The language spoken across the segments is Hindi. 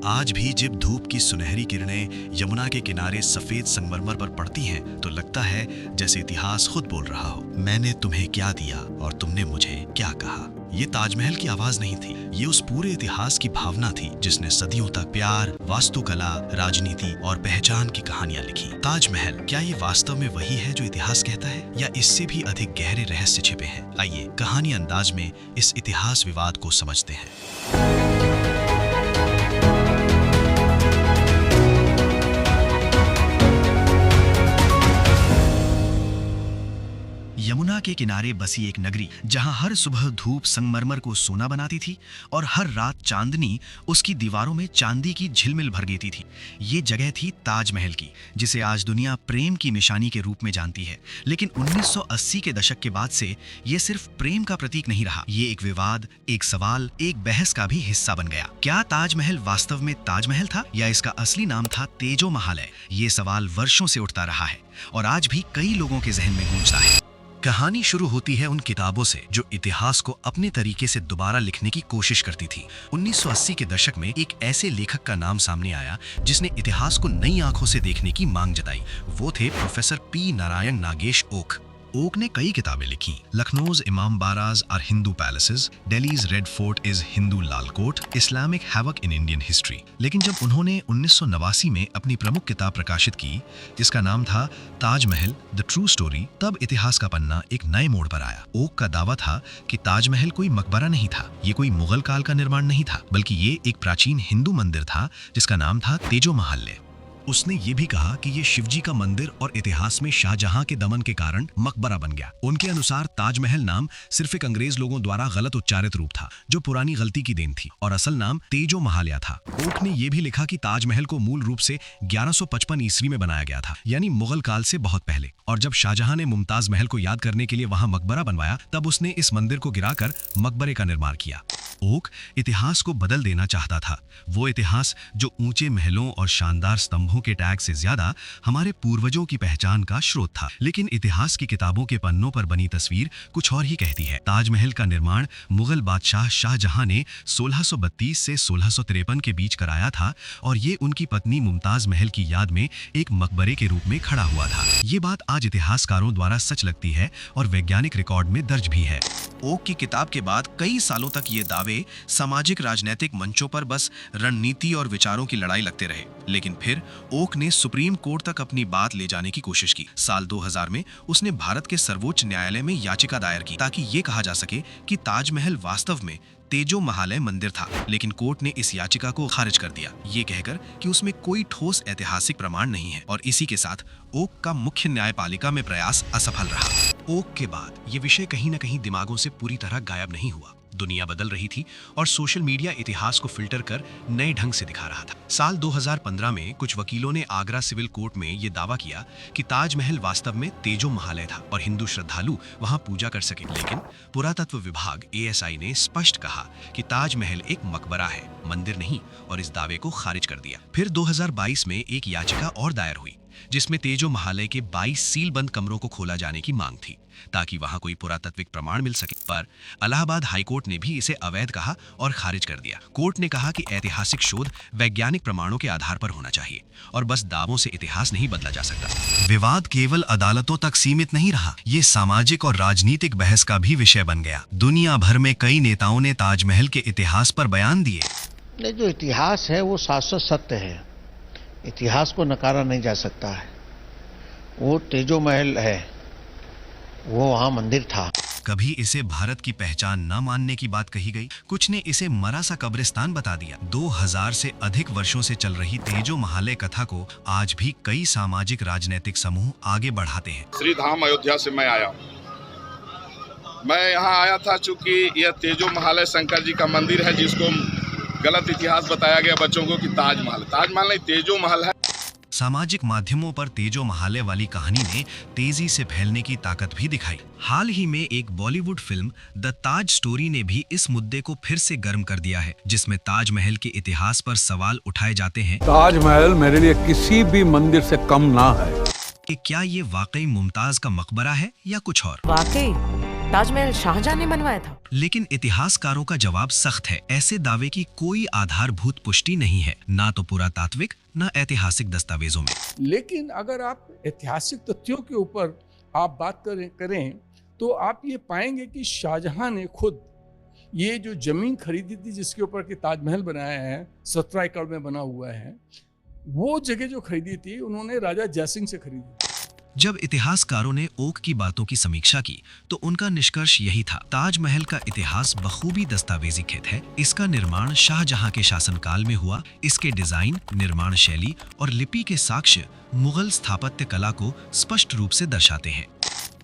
आज भी जब धूप की सुनहरी किरणें यमुना के किनारे सफेद संगमरमर पर पड़ती हैं, तो लगता है जैसे इतिहास खुद बोल रहा हो, मैंने तुम्हें क्या दिया और तुमने मुझे क्या कहा। ये ताजमहल की आवाज नहीं थी, ये उस पूरे इतिहास की भावना थी जिसने सदियों तक प्यार, वास्तुकला, राजनीति और पहचान की कहानियां लिखी। ताजमहल, क्या ये वास्तव में वही है जो इतिहास कहता है, या इससे भी अधिक गहरे रहस्य छिपे हैं? आइए कहानी अंदाज में इस इतिहास विवाद को समझते हैं। यमुना के किनारे बसी एक नगरी, जहां हर सुबह धूप संगमरमर को सोना बनाती थी और हर रात चांदनी उसकी दीवारों में चांदी की झिलमिल भर देती थी। ये जगह थी ताजमहल की, जिसे आज दुनिया प्रेम की निशानी के रूप में जानती है। लेकिन 1980 के दशक के बाद से ये सिर्फ प्रेम का प्रतीक नहीं रहा, ये एक विवाद, एक सवाल, एक बहस का भी हिस्सा बन गया। क्या ताजमहल वास्तव में ताजमहल था, या इसका असली नाम था तेजो महालय? ये सवाल वर्षों से उठता रहा है और आज भी कई लोगों के जहन में गूंजता है। कहानी शुरू होती है उन किताबों से जो इतिहास को अपने तरीके से दोबारा लिखने की कोशिश करती थी। 1980 के दशक में एक ऐसे लेखक का नाम सामने आया जिसने इतिहास को नई आंखों से देखने की मांग जताई। वो थे प्रोफेसर पी नारायण नागेश ओक। ओक ने कई किताबें लिखी। Lucknow's Imambaras are Hindu palaces, Delhi's red fort is Hindu Lal Kot, Islamic havoc in Indian history. लेकिन जब उन्होंने 1989 में अपनी प्रमुख किताब प्रकाशित की, जिसका नाम था ताजमहल द ट्रू स्टोरी, तब इतिहास का पन्ना एक नए मोड़ पर आया। ओक का दावा था कि ताजमहल कोई मकबरा नहीं था, ये कोई मुगल काल का निर्माण नहीं था, बल्कि ये एक प्राचीन हिंदू मंदिर था जिसका नाम था तेजो महालय। उसने ये भी कहा कि ये शिवजी का मंदिर और इतिहास में शाहजहां के दमन के कारण मकबरा बन गया। उनके अनुसार ताजमहल नाम सिर्फ एक अंग्रेज लोगों द्वारा गलत उच्चारित रूप था, जो पुरानी गलती की देन थी, और असल नाम तेजो महालय था। ओक ने यह भी लिखा कि ताजमहल को मूल रूप से 1155 ईस्वी में बनाया गया था, यानी मुगल काल से बहुत पहले। और जब शाहजहां ने मुमताज महल को याद करने के लिए वहां मकबरा बनवाया, तब उसने इस मंदिर को गिराकर मकबरे का निर्माण किया। ओक इतिहास को बदल देना चाहता था, वो इतिहास जो ऊंचे महलों और शानदार स्तंभों के टैग से ज्यादा हमारे पूर्वजों की पहचान का स्रोत था। लेकिन इतिहास की किताबों के पन्नों पर बनी तस्वीर कुछ और ही कहती है। ताजमहल का निर्माण मुगल बादशाह शाहजहां ने 1632 से 1653 के बीच कराया था, और ये उनकी पत्नी मुमताज महल की याद में एक मकबरे के रूप में खड़ा हुआ था। ये बात आज इतिहासकारों द्वारा सच लगती है और वैज्ञानिक रिकॉर्ड में दर्ज भी है। ओक की किताब के बाद कई सालों तक ये दावे सामाजिक राजनीतिक मंचों पर बस रणनीति और विचारों की लड़ाई लगते रहे। लेकिन फिर ओक ने सुप्रीम कोर्ट तक अपनी बात ले जाने की कोशिश की। साल 2000 में उसने भारत के सर्वोच्च न्यायालय में याचिका दायर की, ताकि ये कहा जा सके कि ताजमहल वास्तव में तेजो महालय मंदिर था। लेकिन कोर्ट ने इस याचिका को खारिज कर दिया, ये कहकर कि उसमें कोई ठोस ऐतिहासिक प्रमाण नहीं है। और इसी के साथ ओक का मुख्य न्यायपालिका में प्रयास असफल रहा। ओक के बाद ये विषय कहीं न कहीं दिमागों से पूरी तरह गायब नहीं हुआ। दुनिया बदल रही थी और सोशल मीडिया इतिहास को फिल्टर कर नए ढंग से दिखा रहा था। साल 2015 में कुछ वकीलों ने आगरा सिविल कोर्ट में यह दावा किया कि ताजमहल वास्तव में तेजो महालय था और हिंदू श्रद्धालु वहां पूजा कर सके। लेकिन पुरातत्व विभाग ASI ने स्पष्ट कहा कि ताजमहल एक मकबरा है, मंदिर नहीं, और इस दावे को खारिज कर दिया। फिर 2022 में एक याचिका और दायर हुई, जिसमें तेजो महालय के 22 सीलबंद कमरों को खोला जाने की मांग थी, ताकि वहां कोई पुरातात्विक प्रमाण मिल सके। पर इलाहाबाद हाईकोर्ट ने भी इसे अवैध कहा और खारिज कर दिया। कोर्ट ने कहा कि ऐतिहासिक शोध वैज्ञानिक प्रमाणों के आधार पर होना चाहिए और बस दावों से इतिहास नहीं बदला जा सकता। विवाद केवल अदालतों तक सीमित नहीं रहा, ये सामाजिक और राजनीतिक बहस का भी विषय बन गया। दुनिया भर में कई नेताओं ने ताजमहल के इतिहास पर बयान दिए। जो इतिहास है वो शाश्वत सत्य है, इतिहास को नकारा नहीं जा सकता है। वो तेजो महल है, वो वहां मंदिर था। कभी इसे भारत की पहचान न मानने की बात कही गई, कुछ ने इसे मरा सा कब्रिस्तान बता दिया। 2000 से अधिक वर्षों से चल रही तेजो महालय कथा को आज भी कई सामाजिक राजनीतिक समूह आगे बढ़ाते हैं। श्री धाम अयोध्या से मैं आया। मैं यहाँ आया था चूंकि यह तेजो महालय शंकर जी का मंदिर है, जिसको गलत इतिहास बताया गया बच्चों को कि ताजमहल नहीं, तेजो महल है। सामाजिक माध्यमों पर तेजो महालय वाली कहानी ने तेजी से फैलने की ताकत भी दिखाई। हाल ही में एक Bollywood film the Taj story ने भी इस मुद्दे को फिर से गर्म कर दिया है, जिसमें ताजमहल के इतिहास पर सवाल उठाए जाते हैं। ताजमहल मेरे लिए किसी भी मंदिर से कम ना है। कि क्या ये वाकई मुमताज का मकबरा है या कुछ और? वाकई ताजमहल शाहजहां ने बनवाया था? लेकिन इतिहासकारों का जवाब सख्त है। ऐसे दावे की कोई आधारभूत पुष्टि नहीं है, ना तो पुरातात्विक न ऐतिहासिक दस्तावेजों में। लेकिन अगर आप ऐतिहासिक तथ्यों के ऊपर आप बात करें तो आप ये पाएंगे कि शाहजहां ने खुद ये जो जमीन खरीदी थी जिसके ऊपर कि ताजमहल बनाया है, 17 एकड़ में बना हुआ है, वो जगह जो खरीदी थी उन्होंने राजा जयसिंह से खरीदी। जब इतिहासकारों ने ओक की बातों की समीक्षा की तो उनका निष्कर्ष यही था, ताजमहल का इतिहास बखूबी दस्तावेजीकृत है। इसका निर्माण शाहजहां के शासनकाल में हुआ। इसके डिजाइन, निर्माण शैली और लिपि के साक्ष्य मुगल स्थापत्य कला को स्पष्ट रूप से दर्शाते हैं।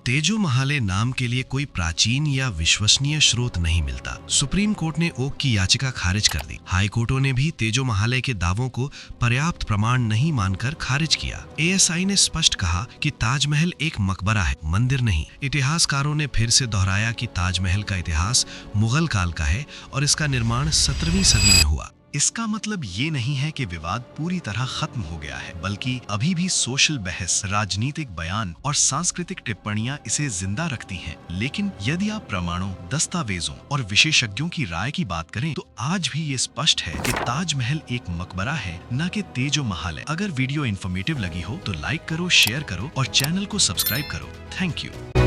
तेजो महाले नाम के लिए कोई प्राचीन या विश्वसनीय स्रोत नहीं मिलता। सुप्रीम कोर्ट ने ओक की याचिका खारिज कर दी। हाई कोर्टों ने भी तेजो महाले के दावों को पर्याप्त प्रमाण नहीं मानकर खारिज किया। एएसआई ने स्पष्ट कहा कि ताजमहल एक मकबरा है, मंदिर नहीं। इतिहासकारों ने फिर से दोहराया कि ताजमहल का इतिहास मुगल काल का है और इसका निर्माण 17वीं सदी में हुआ। इसका मतलब ये नहीं है कि विवाद पूरी तरह खत्म हो गया है, बल्कि अभी भी सोशल बहस, राजनीतिक बयान और सांस्कृतिक टिप्पणियां इसे जिंदा रखती हैं। लेकिन यदि आप प्रमाणों, दस्तावेजों और विशेषज्ञों की राय की बात करें तो आज भी ये स्पष्ट है कि ताजमहल एक मकबरा है, न कि तेजो महल है। अगर वीडियो इन्फॉर्मेटिव लगी हो तो लाइक करो, शेयर करो और चैनल को सब्सक्राइब करो। Thank you.